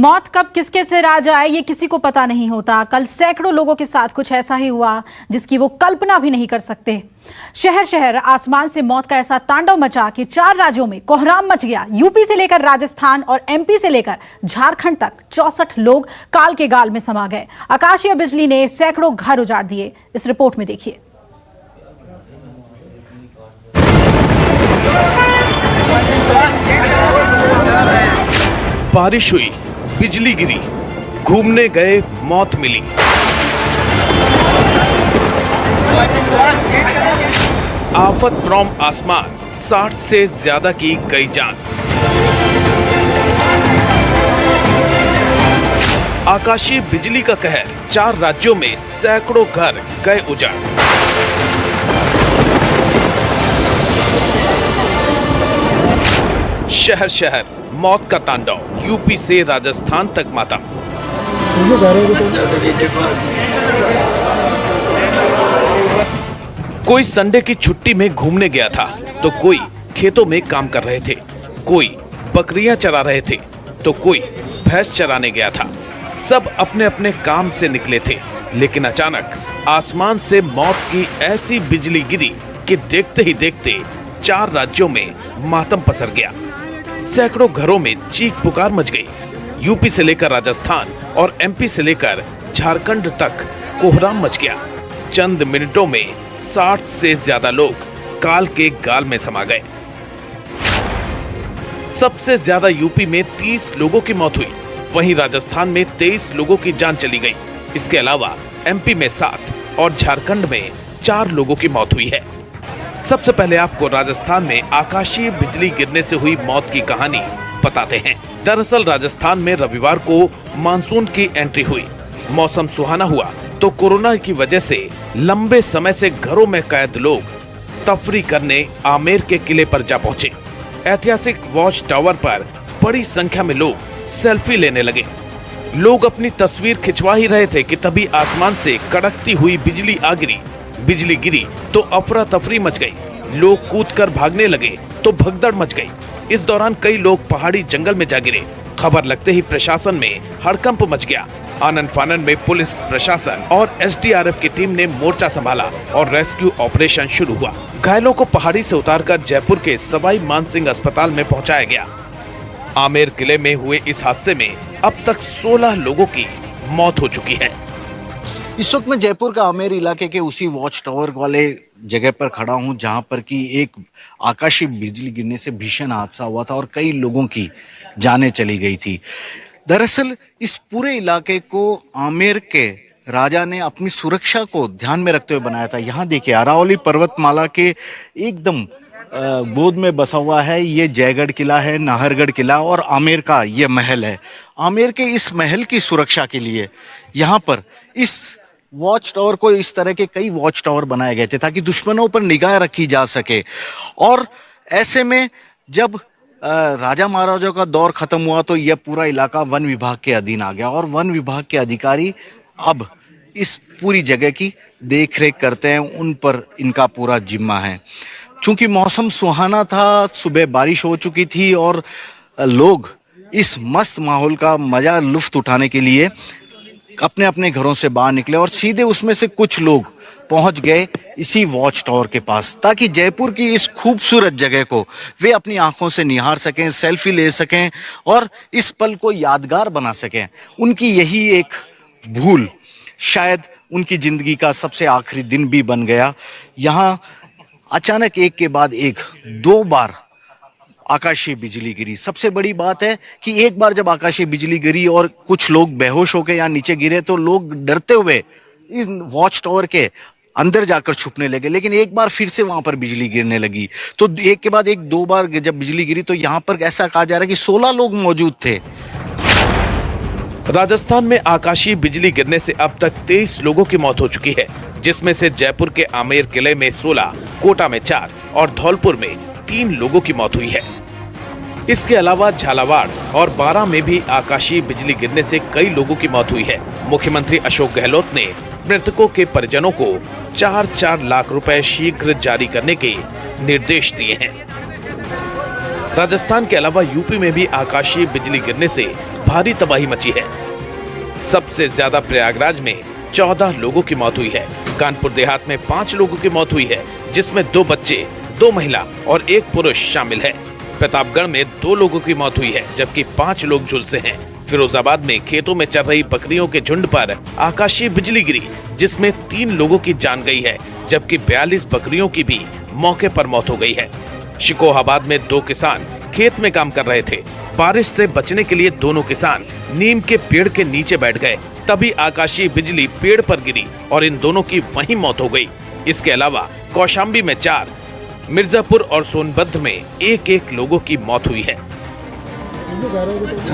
मौत कब किसके सिर आ जाए ये किसी को पता नहीं होता। कल सैकड़ों लोगों के साथ कुछ ऐसा ही हुआ जिसकी वो कल्पना भी नहीं कर सकते। शहर शहर आसमान से मौत का ऐसा तांडव मचा कि 4 राज्यों में कोहराम मच गया। यूपी से लेकर राजस्थान और एमपी से लेकर झारखंड तक 64 लोग काल के गाल में समा गए। आकाशीय बिजली ने सैकड़ों घर उजाड़ दिए। इस रिपोर्ट में देखिए। बारिश हुई, बिजली गिरी, घूमने गए, मौत मिली। आफत फ्रॉम आसमान, 60 से ज्यादा की गई जान। आकाशीय बिजली का कहर, 4 राज्यों में सैकड़ों घर गए उजाड़। शहर शहर मौत का तांडव, यूपी से राजस्थान तक मातम। कोई संडे की छुट्टी में घूमने गया था तो कोई खेतों में काम कर रहे थे, कोई बकरियां चरा रहे थे तो कोई भैंस चराने गया था। सब अपने अपने काम से निकले थे, लेकिन अचानक आसमान से मौत की ऐसी बिजली गिरी कि देखते ही देखते 4 राज्यों में मातम पसर गया। सैकड़ों घरों में चीख पुकार मच गई। यूपी से लेकर राजस्थान और एमपी से लेकर झारखंड तक कोहराम मच गया। चंद मिनटों में 60 से ज्यादा लोग काल के गाल में समा गए। सबसे ज्यादा यूपी में 30 लोगों की मौत हुई, वहीं राजस्थान में 23 लोगों की जान चली गई। इसके अलावा एमपी में 7 और झारखंड में 4 लोगों की मौत हुई है। सबसे पहले आपको राजस्थान में आकाशीय बिजली गिरने से हुई मौत की कहानी बताते हैं। दरअसल राजस्थान में रविवार को मानसून की एंट्री हुई। मौसम सुहाना हुआ तो कोरोना की वजह से लंबे समय से घरों में कैद लोग तफरी करने आमेर के किले पर जा पहुंचे। ऐतिहासिक वॉच टावर पर बड़ी संख्या में लोग सेल्फी लेने लगे। लोग अपनी तस्वीर खिंचवा ही रहे थे कि तभी आसमान से कड़कती हुई बिजली आ गिरी। बिजली गिरी तो अफरा तफरी मच गई। लोग कूदकर भागने लगे तो भगदड़ मच गई। इस दौरान कई लोग पहाड़ी जंगल में जा गिरे। खबर लगते ही प्रशासन में हड़कंप मच गया। आनन फानन में पुलिस प्रशासन और एसडीआरएफ की टीम ने मोर्चा संभाला और रेस्क्यू ऑपरेशन शुरू हुआ। घायलों को पहाड़ी से उतारकर जयपुर के सवाई मानसिंह अस्पताल में पहुंचाया गया। आमेर किले में हुए इस हादसे में अब तक 16 लोगों की मौत हो चुकी है। इस वक्त मैं जयपुर का आमेर इलाके के उसी वॉच टावर वाले जगह पर खड़ा हूं जहां पर कि एक आकाशीय बिजली गिरने से भीषण हादसा हुआ था और कई लोगों की जानें चली गई थी। दरअसल इस पूरे इलाके को आमेर के राजा ने अपनी सुरक्षा को ध्यान में रखते हुए बनाया था। यहाँ देखिए अरावली पर्वतमाला के एकदम गोद में बसा हुआ है ये जयगढ़ किला है, नाहरगढ़ किला और आमेर का ये महल है। आमेर के इस महल की सुरक्षा के लिए यहाँ पर इस वॉच टावर को इस तरह के कई वॉच टावर बनाए गए थे ताकि दुश्मनों पर निगाह रखी जा सके। और ऐसे में जब राजा महाराजाओं का दौर खत्म हुआ तो यह पूरा इलाका वन विभाग के अधीन आ गया और वन विभाग के अधिकारी अब इस पूरी जगह की देखरेख करते हैं, उन पर इनका पूरा जिम्मा है। चूंकि मौसम सुहाना था, सुबह बारिश हो चुकी थी और लोग इस मस्त माहौल का मजा लुफ्त उठाने के लिए अपने अपने घरों से बाहर निकले और सीधे उसमें से कुछ लोग पहुंच गए इसी वॉच टावर के पास ताकि जयपुर की इस खूबसूरत जगह को वे अपनी आंखों से निहार सकें, सेल्फी ले सकें और इस पल को यादगार बना सकें। उनकी यही एक भूल शायद उनकी जिंदगी का सबसे आखिरी दिन भी बन गया। यहाँ अचानक एक के बाद एक 2 बार आकाशीय बिजली गिरी। सबसे बड़ी बात है कि एक बार जब आकाशीय बिजली गिरी और कुछ लोग बेहोश होकर यहाँ नीचे गिरे तो लोग डरते हुए इस वॉच टावर के अंदर जाकर छुपने लगे, लेकिन एक बार फिर से वहां पर बिजली गिरने लगी। तो एक के बाद एक 2 बार जब बिजली गिरी तो यहाँ पर ऐसा कहा जा रहा है कि 16 लोग मौजूद थे। राजस्थान में आकाशीय बिजली गिरने से अब तक 23 लोगों की मौत हो चुकी है, जिसमें से जयपुर के आमेर किले में 16, कोटा में 4 और धौलपुर में 3 लोगों की मौत हुई है। इसके अलावा झालावाड़ और बारां में भी आकाशीय बिजली गिरने से कई लोगों की मौत हुई है। मुख्यमंत्री अशोक गहलोत ने मृतकों के परिजनों को 4-4 लाख रुपए शीघ्र जारी करने के निर्देश दिए हैं। राजस्थान के अलावा यूपी में भी आकाशीय बिजली गिरने से भारी तबाही मची है। सबसे ज्यादा प्रयागराज में 14 लोगों की मौत हुई है। कानपुर देहात में 5 लोगों की मौत हुई है, जिसमें 2 बच्चे, 2 महिला और 1 पुरुष शामिल है। प्रतापगढ़ में 2 लोगों की मौत हुई है, जबकि 5 लोग झुलसे हैं। फिरोजाबाद में खेतों में चल रही बकरियों के झुंड पर आकाशीय बिजली गिरी, जिसमें 3 लोगों की जान गई है, जबकि 42 बकरियों की भी मौके पर मौत हो गई है। शिकोहाबाद में 2 किसान खेत में काम कर रहे थे। बारिश से बचने के लिए दोनों किसान नीम के पेड़ के नीचे बैठ गए, तभी आकाशीय बिजली पेड़ पर गिरी और इन दोनों की वहीं मौत हो गई। इसके अलावा कौशाम्बी में 4, मिर्जापुर और सोनभद्र में 1-1 लोगों की मौत हुई है।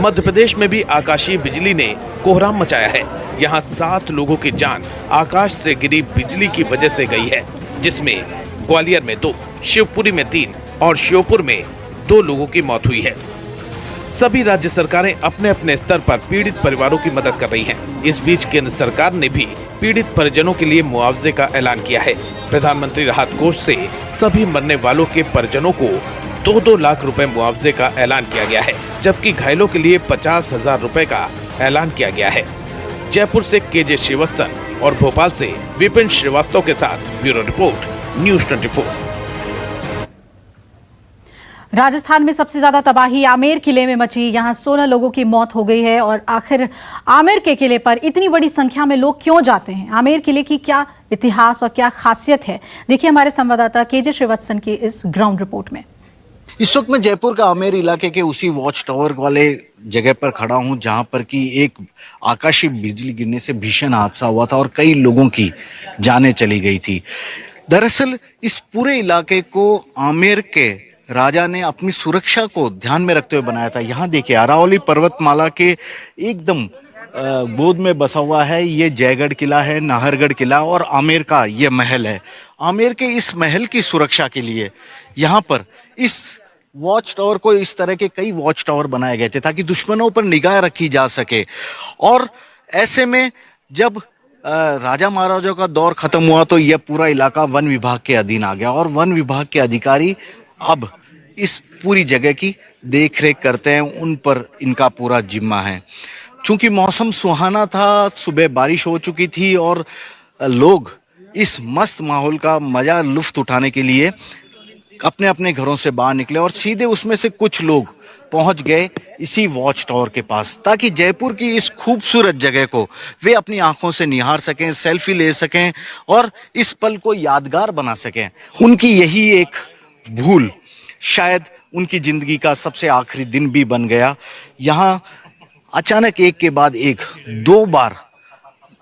मध्य प्रदेश में भी आकाशीय बिजली ने कोहराम मचाया है। यहाँ 7 लोगों की जान आकाश से गिरी बिजली की वजह से गई है, जिसमें ग्वालियर में 2, शिवपुरी में 3 और श्योपुर में 2 लोगों की मौत हुई है। सभी राज्य सरकारें अपने अपने स्तर पर पीड़ित परिवारों की मदद कर रही हैं। इस बीच केंद्र सरकार ने भी पीड़ित परिजनों के लिए मुआवजे का ऐलान किया है। प्रधानमंत्री राहत कोष से सभी मरने वालों के परिजनों को 2-2 लाख रुपए मुआवजे का ऐलान किया गया है, जबकि घायलों के लिए 50,000 रुपए का ऐलान किया गया है। जयपुर से केजे श्रीवत्सन और भोपाल से विपिन श्रीवास्तव के साथ ब्यूरो रिपोर्ट, न्यूज़ 24। राजस्थान में सबसे ज्यादा तबाही आमेर किले में मची। यहां 16 लोगों की मौत हो गई है। और आखिर आमेर के किले पर इतनी बड़ी संख्या में लोग क्यों जाते हैं? आमेर किले की क्या इतिहास और क्या खासियत है? देखिए हमारे संवाददाता केजे श्रीवत्सन की इस ग्राउंड रिपोर्ट में। इस वक्त मैं जयपुर का आमेर इलाके के उसी वॉच टावर वाले जगह पर खड़ा हूं, जहां पर कि एक आकाशीय बिजली गिरने से भीषण हादसा हुआ था और कई लोगों की जानें चली गई थी। दरअसल इस पूरे इलाके को आमेर के राजा ने अपनी सुरक्षा को ध्यान में रखते हुए बनाया था। यहाँ देखिए अरावली पर्वतमाला के एकदम गोद में बसा हुआ है ये जयगढ़ किला है, नाहरगढ़ किला और आमेर का ये महल है। आमेर के इस महल की सुरक्षा के लिए यहाँ पर इस वॉच टावर को इस तरह के कई वॉच टावर बनाए गए थे ताकि दुश्मनों पर निगाह रखी जा सके। और ऐसे में जब राजा महाराजाओं का दौर खत्म हुआ तो यह पूरा इलाका वन विभाग के अधीन आ गया और वन विभाग के अधिकारी अब इस पूरी जगह की देखरेख करते हैं, उन पर इनका पूरा जिम्मा है। चूंकि मौसम सुहाना था, सुबह बारिश हो चुकी थी और लोग इस मस्त माहौल का मजा लुफ्त उठाने के लिए अपने अपने घरों से बाहर निकले और सीधे उसमें से कुछ लोग पहुंच गए इसी वॉच टावर के पास, ताकि जयपुर की इस खूबसूरत जगह को वे अपनी आंखों से निहार सकें, सेल्फी ले सकें और इस पल को यादगार बना सकें। उनकी यही एक भूल शायद उनकी जिंदगी का सबसे आखिरी दिन भी बन गया। यहाँ अचानक एक के बाद एक 2 बार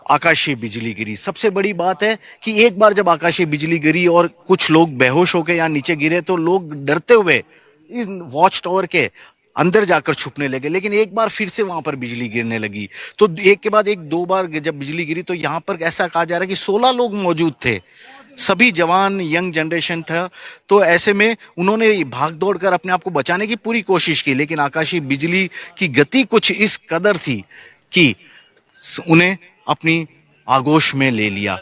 आकाशीय बिजली गिरी। सबसे बड़ी बात है कि एक बार जब आकाशीय बिजली गिरी और कुछ लोग बेहोश होकर यहाँ नीचे गिरे तो लोग डरते हुए इस वॉच टावर के अंदर जाकर छुपने लगे, लेकिन एक बार फिर से वहां पर बिजली गिरने लगी। तो एक के बाद एक 2 बार जब बिजली गिरी तो यहाँ पर ऐसा कहा जा रहा है कि 16 लोग मौजूद थे, सभी जवान, यंग जनरेशन था। तो ऐसे में उन्होंने भाग दौड़ कर अपने आप को बचाने की पूरी कोशिश की, लेकिन आकाशीय बिजली की गति कुछ इस कदर थी कि उन्हें अपनी आगोश में ले लिया।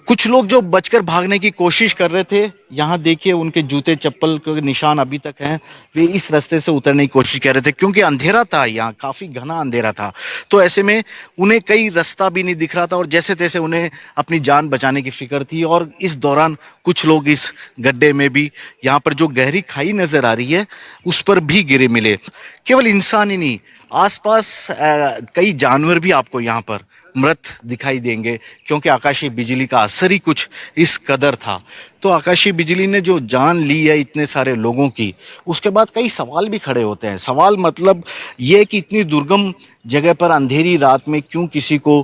कुछ लोग जो बचकर भागने की कोशिश कर रहे थे, यहाँ देखिए उनके जूते चप्पल के निशान अभी तक हैं, वे इस रास्ते से उतरने की कोशिश कर रहे थे क्योंकि अंधेरा था, यहाँ काफी घना अंधेरा था। तो ऐसे में उन्हें कई रास्ता भी नहीं दिख रहा था और जैसे तैसे उन्हें अपनी जान बचाने की फिक्र थी। और इस दौरान कुछ लोग इस गड्ढे में भी, यहाँ पर जो गहरी खाई नजर आ रही है उस पर भी गिरे मिले। केवल इंसान ही नहीं, आसपास कई जानवर भी आपको यहाँ पर मृत दिखाई देंगे क्योंकि आकाशीय बिजली का असर ही कुछ इस कदर था। तो आकाशीय बिजली ने जो जान ली है इतने सारे लोगों की, उसके बाद कई सवाल भी खड़े होते हैं। सवाल मतलब ये कि इतनी दुर्गम जगह पर अंधेरी रात में क्यों किसी को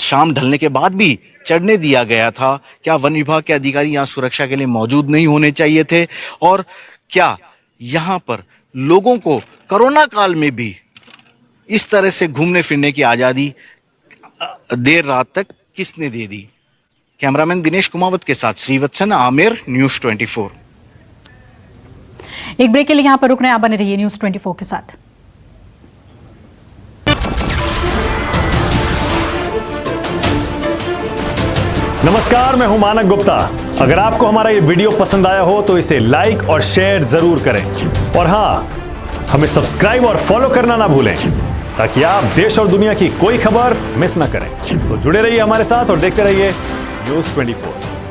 शाम ढलने के बाद भी चढ़ने दिया गया था? क्या वन विभाग के अधिकारी यहाँ सुरक्षा के लिए मौजूद नहीं होने चाहिए थे? और क्या यहाँ पर लोगों को कोरोना काल में भी इस तरह से घूमने फिरने की आजादी देर रात तक किसने दे दी? कैमरामैन दिनेश कुमावत के साथ श्रीवत्सन, आमेर, न्यूज़ 24। एक ब्रेक के लिए यहां पर रुकना है, आप बने रहिए न्यूज़ 24 के साथ। नमस्कार, मैं हूं मानक गुप्ता। अगर आपको हमारा ये वीडियो पसंद आया हो तो इसे लाइक और शेयर जरूर करें और हां, हमें सब्सक्राइब और फॉलो करना ना भूलें। ताकि आप देश और दुनिया की कोई खबर मिस ना करें। तो जुड़े रहिए हमारे साथ और देखते रहिए News 24।